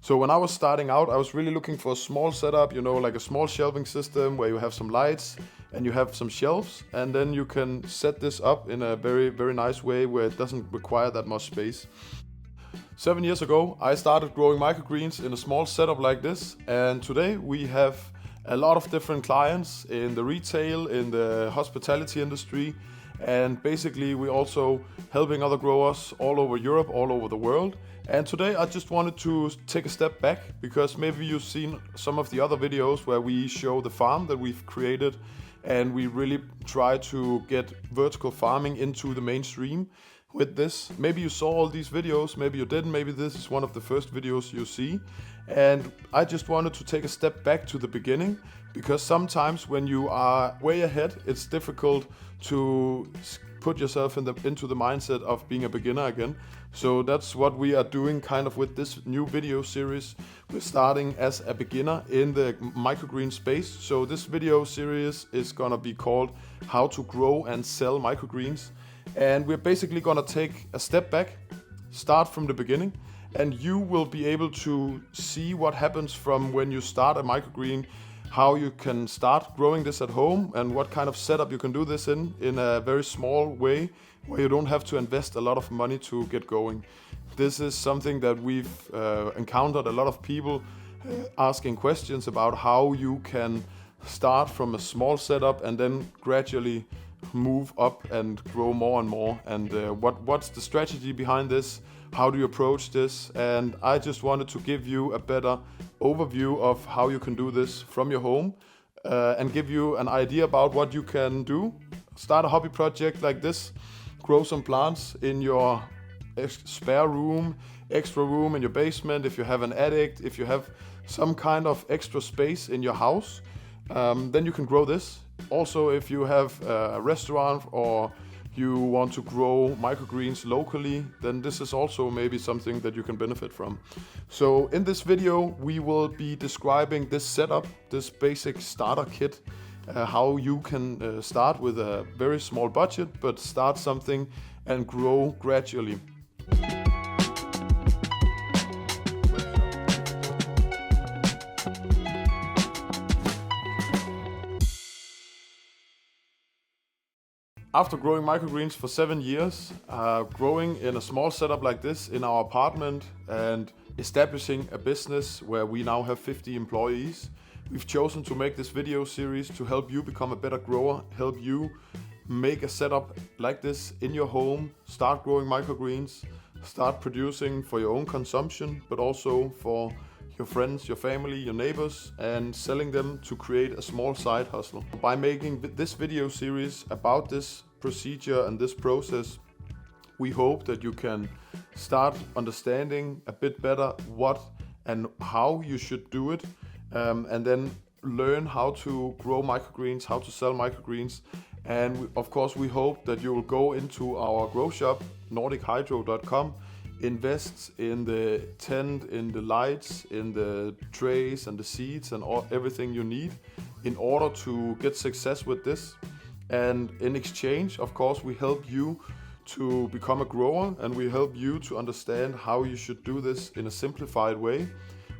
So when I was starting out, I was really looking for a small setup, you know, like a small shelving system where you have some lights and you have some shelves, and then you can set this up in a very, very nice way where it doesn't require that much space. 7 years ago, I started growing microgreens in a small setup like this, and today we have a lot of different clients in the retail, in the hospitality industry, and basically we're also helping other growers all over Europe, all over the world. And today I just wanted to take a step back, because maybe you've seen some of the other videos where we show the farm that we've created, and we really try to get vertical farming into the mainstream with this. Maybe you saw all these videos, maybe you didn't, maybe this is one of the first videos you see. And I just wanted to take a step back to the beginning, because sometimes when you are way ahead, it's difficult to put yourself into the mindset of being a beginner again. So that's what we are doing kind of with this new video series. We're starting as a beginner in the microgreen space. So this video series is gonna be called How to Grow and Sell Microgreens. And we're basically gonna take a step back, start from the beginning, and you will be able to see what happens from when you start a microgreen, how you can start growing this at home, and what kind of setup you can do this in a very small way where you don't have to invest a lot of money to get going. This is something that we've encountered a lot of people asking questions about, how you can start from a small setup and then gradually move up and grow more and more, and what's the strategy behind this, how do you approach this. And I just wanted to give you a better overview of how you can do this from your home, and give you an idea about what you can do. Start a hobby project like this, grow some plants in your spare room, extra room in your basement, if you have an attic, if you have some kind of extra space in your house, then you can grow this. Also, if you have a restaurant or you want to grow microgreens locally, then this is also maybe something that you can benefit from. So in this video, we will be describing this setup, this basic starter kit, how you can start with a very small budget, but start something and grow gradually. After growing microgreens for 7 years, growing in a small setup like this in our apartment and establishing a business where we now have 50 employees, we've chosen to make this video series to help you become a better grower, help you make a setup like this in your home, start growing microgreens, start producing for your own consumption, but also for your friends, your family, your neighbors, and selling them to create a small side hustle. By making this video series about this procedure and this process, we hope that you can start understanding a bit better what and how you should do it, and then learn how to grow microgreens, how to sell microgreens. And of course, we hope that you will go into our grow shop, nordichydro.com, invest in the tent, in the lights, in the trays and the seeds and everything you need in order to get success with this. And in exchange, of course, we help you to become a grower, and we help you to understand how you should do this in a simplified way,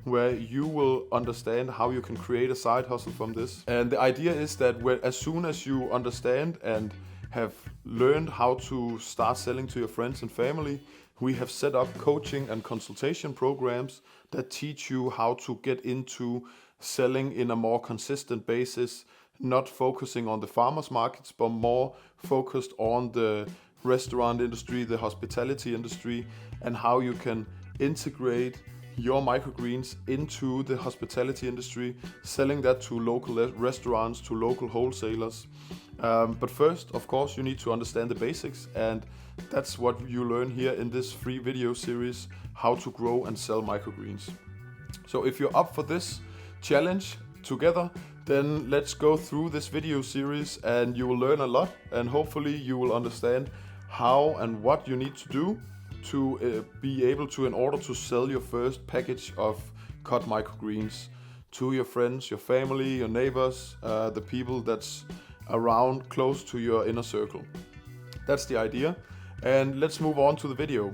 where you will understand how you can create a side hustle from this. And the idea is that as soon as you understand and have learned how to start selling to your friends and family, we have set up coaching and consultation programs that teach you how to get into selling in a more consistent basis, not focusing on the farmers markets, but more focused on the restaurant industry, the hospitality industry, and how you can integrate your microgreens into the hospitality industry, selling that to local restaurants, to local wholesalers. But first, of course, you need to understand the basics, and that's what you learn here in this free video series, how to grow and sell microgreens. So if you're up for this challenge together, then let's go through this video series and you will learn a lot, and hopefully you will understand how and what you need to do to be able to, in order to sell your first package of cut microgreens to your friends, your family, your neighbors, the people that's around close to your inner circle. That's the idea. And let's move on to the video.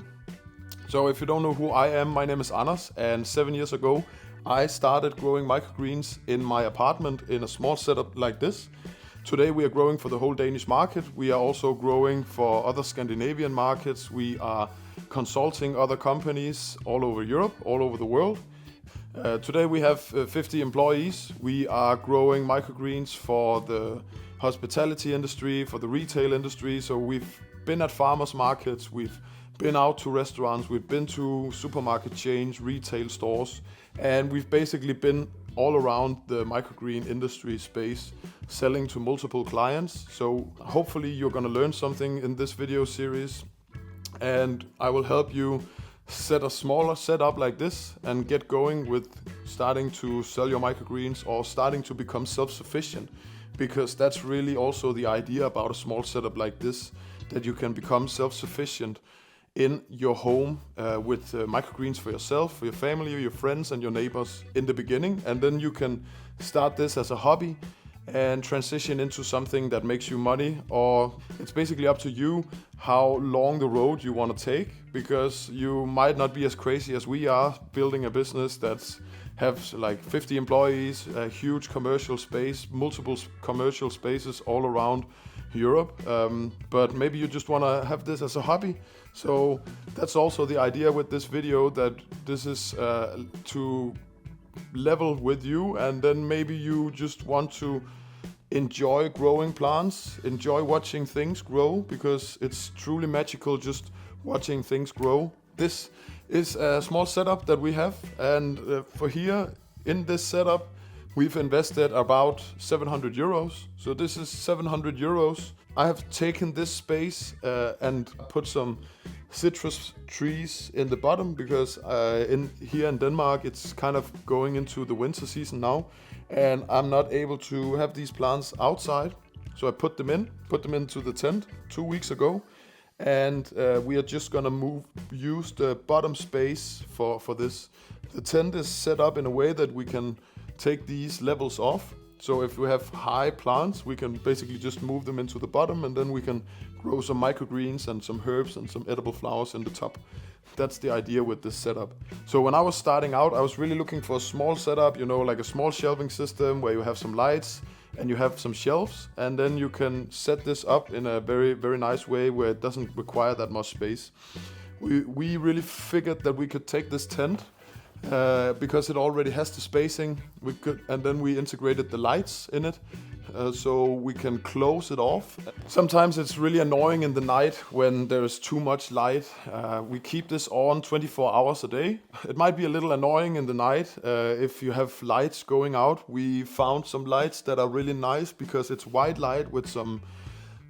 So if you don't know who I am, my name is Anders, and 7 years ago I started growing microgreens in my apartment in a small setup like this. Today we are growing for the whole Danish market. We are also growing for other Scandinavian markets. We are consulting other companies all over Europe, all over the world. Today we have 50 employees. We are growing microgreens for the hospitality industry, for the retail industry. So we've been at farmers markets, we've been out to restaurants, we've been to supermarket chains, retail stores, and we've basically been all around the microgreen industry space, selling to multiple clients. So hopefully you're gonna learn something in this video series, and I will help you set a smaller setup like this and get going with starting to sell your microgreens or starting to become self-sufficient, because that's really also the idea about a small setup like this, that you can become self-sufficient in your home with microgreens for yourself, for your family, your friends and your neighbors in the beginning, and then you can start this as a hobby and transition into something that makes you money. Or it's basically up to you how long the road you want to take, because you might not be as crazy as we are building a business that's have like 50 employees, a huge commercial space, multiple commercial spaces all around Europe, but maybe you just want to have this as a hobby. So that's also the idea with this video, that this is to level with you, and then maybe you just want to enjoy growing plants, enjoy watching things grow, because it's truly magical just watching things grow. This is a small setup that we have, and for here in this setup we've invested about 700 euros. So this is 700 euros. I have taken this space and put some citrus trees in the bottom, because here in Denmark it's kind of going into the winter season now, and I'm not able to have these plants outside. So I put them into the tent 2 weeks ago, and we are just gonna use the bottom space for this. The tent is set up in a way that we can take these levels off. So if we have high plants, we can basically just move them into the bottom, and then we can grow some microgreens and some herbs and some edible flowers in the top. That's the idea with this setup. So when I was starting out, I was really looking for a small setup, you know, like a small shelving system where you have some lights and you have some shelves, and then you can set this up in a very, very nice way where it doesn't require that much space. We really figured that we could take this tent because it already has the spacing. And then we integrated the lights in it, so we can close it off. Sometimes it's really annoying in the night when there's too much light. We keep this on 24 hours a day. It might be a little annoying in the night if you have lights going out. We found some lights that are really nice because it's white light with some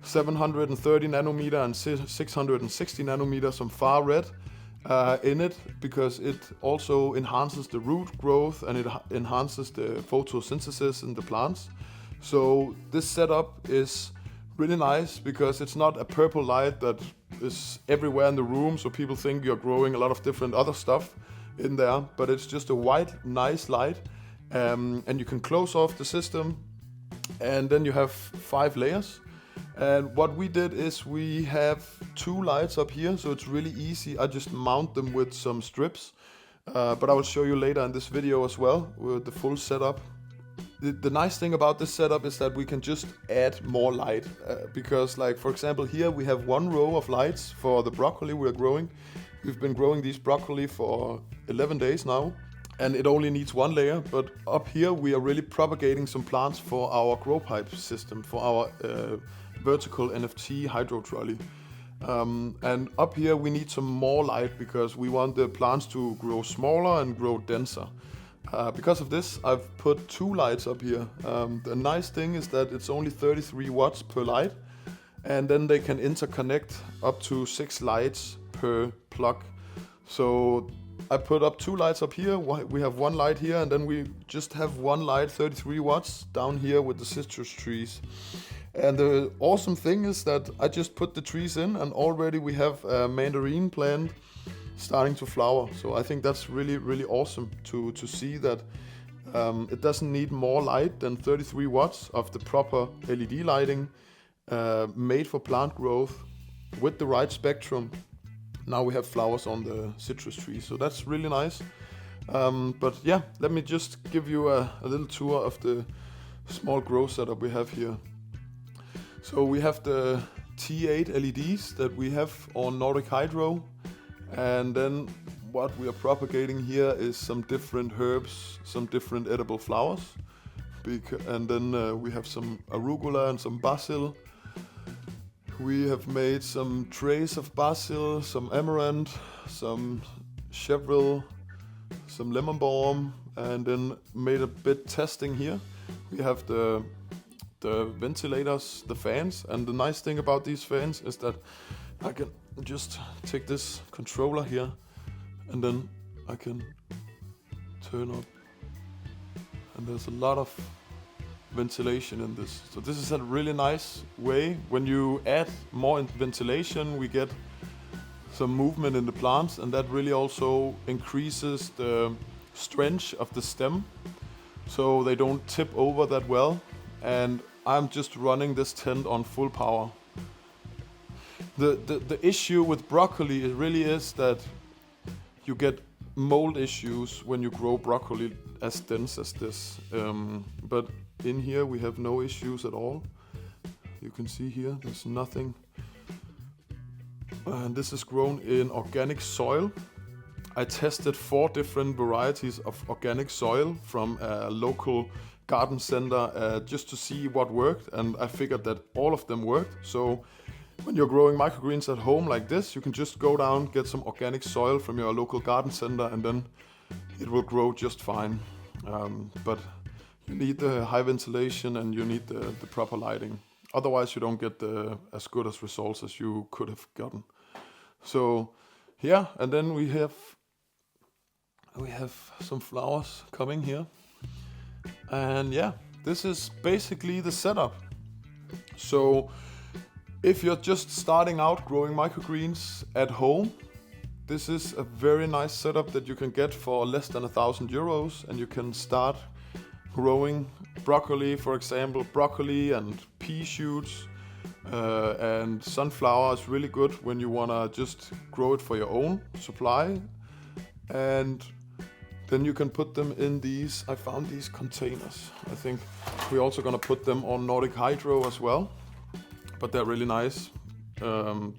730 nanometer and 660 nanometer, some far red in it, because it also enhances the root growth and it enhances the photosynthesis in the plants. So this setup is really nice because it's not a purple light that is everywhere in the room, so people think you're growing a lot of different other stuff in there, but it's just a white nice light, and you can close off the system, and then you have 5 layers. And what we did is we have 2 lights up here, so it's really easy. I just mount them with some strips, but I will show you later in this video as well with the full setup. The nice thing about this setup is that we can just add more light, because like for example here we have 1 row of lights for the broccoli we're growing. We've been growing these broccoli for 11 days now, and it only needs 1 layer. But up here we are really propagating some plants for our grow pipe system, for our vertical NFT hydro trolley. And up here we need some more light because we want the plants to grow smaller and grow denser. Because of this, I've put 2 lights up here. The nice thing is that it's only 33 watts per light, and then they can interconnect up to 6 lights per plug. So I put up 2 lights up here. We have 1 light here, and then we just have 1 light, 33 watts, down here with the citrus trees. And the awesome thing is that I just put the trees in, and already we have a mandarin plant starting to flower. So I think that's really, really awesome to see that it doesn't need more light than 33 watts of the proper LED lighting, made for plant growth with the right spectrum. now we have flowers on the citrus tree, so that's really nice. But yeah, let me just give you a little tour of the small grow setup we have here. So we have the T8 LEDs that we have on Nordic Hydro, and then what we are propagating here is some different herbs, some different edible flowers. And then we have some arugula and some basil. We have made some trays of basil, some amaranth, some chevrolet, some lemon balm, and then made a bit testing here. We have the ventilators, the fans, and the nice thing about these fans is that I can just take this controller here and then I can turn up, and there's a lot of ventilation in this. So this is a really nice way. When you add more ventilation, we get some movement in the plants, and that really also increases the strength of the stem, so they don't tip over that well. And I'm just running this tent on full power. The issue with broccoli, it really is that you get mold issues when you grow broccoli as dense as this. But in here we have no issues at all. You can see here, there's nothing. And this is grown in organic soil. I tested 4 different varieties of organic soil from a local garden center just to see what worked, and I figured that all of them worked. So when you're growing microgreens at home like this, you can just go down, get some organic soil from your local garden center, and then it will grow just fine. But you need the high ventilation and you need the proper lighting. Otherwise you don't get as good as results as you could have gotten. So yeah, and then we have some flowers coming here. And yeah, this is basically the setup. So if you're just starting out growing microgreens at home, this is a very nice setup that you can get for less than €1,000, and you can start growing broccoli, for example. Broccoli and pea shoots and sunflower is really good when you wanna just grow it for your own supply. And then you can put them in these, I found these containers. I think we're also gonna put them on Nordic Hydro as well, but they're really nice.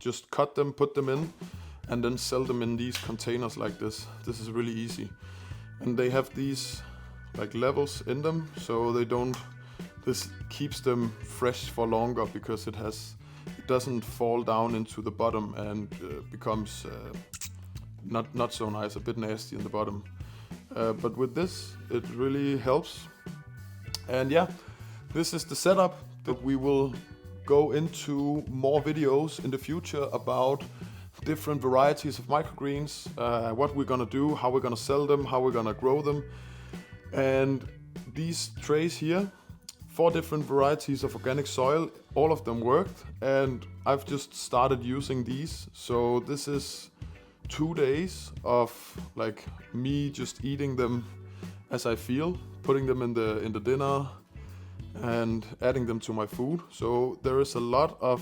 Just cut them, put them in, and then sell them in these containers like this. This is really easy. And they have these like levels in them, so they don't, this keeps them fresh for longer because it doesn't fall down into the bottom and becomes not so nice, a bit nasty in the bottom. But with this, it really helps. And yeah, this is the setup that we will go into more videos in the future about different varieties of microgreens, what we're gonna do, how we're gonna sell them, how we're gonna grow them. And these trays here, 4 different varieties of organic soil, all of them worked, and I've just started using these. So this is 2 days of like me just eating them as I feel, putting them in the dinner and adding them to my food. So there is a lot of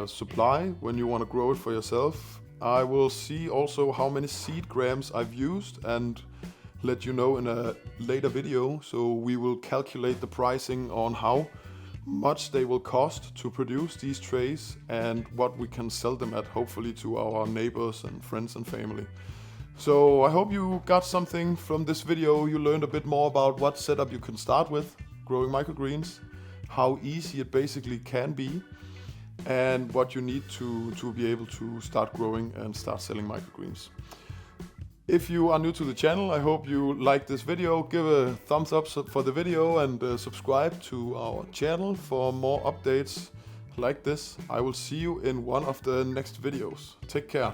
supply when you want to grow it for yourself. I will see also how many seed grams I've used and let you know in a later video. So we will calculate the pricing on how much they will cost to produce these trays and what we can sell them at, hopefully to our neighbors and friends and family. So I hope you got something from this video. You learned a bit more about what setup you can start with growing microgreens, how easy it basically can be, and what you need to be able to start growing and start selling microgreens. If you are new to the channel, I hope you like this video. Give a thumbs up for the video and subscribe to our channel for more updates like this. I will see you in one of the next videos. Take care.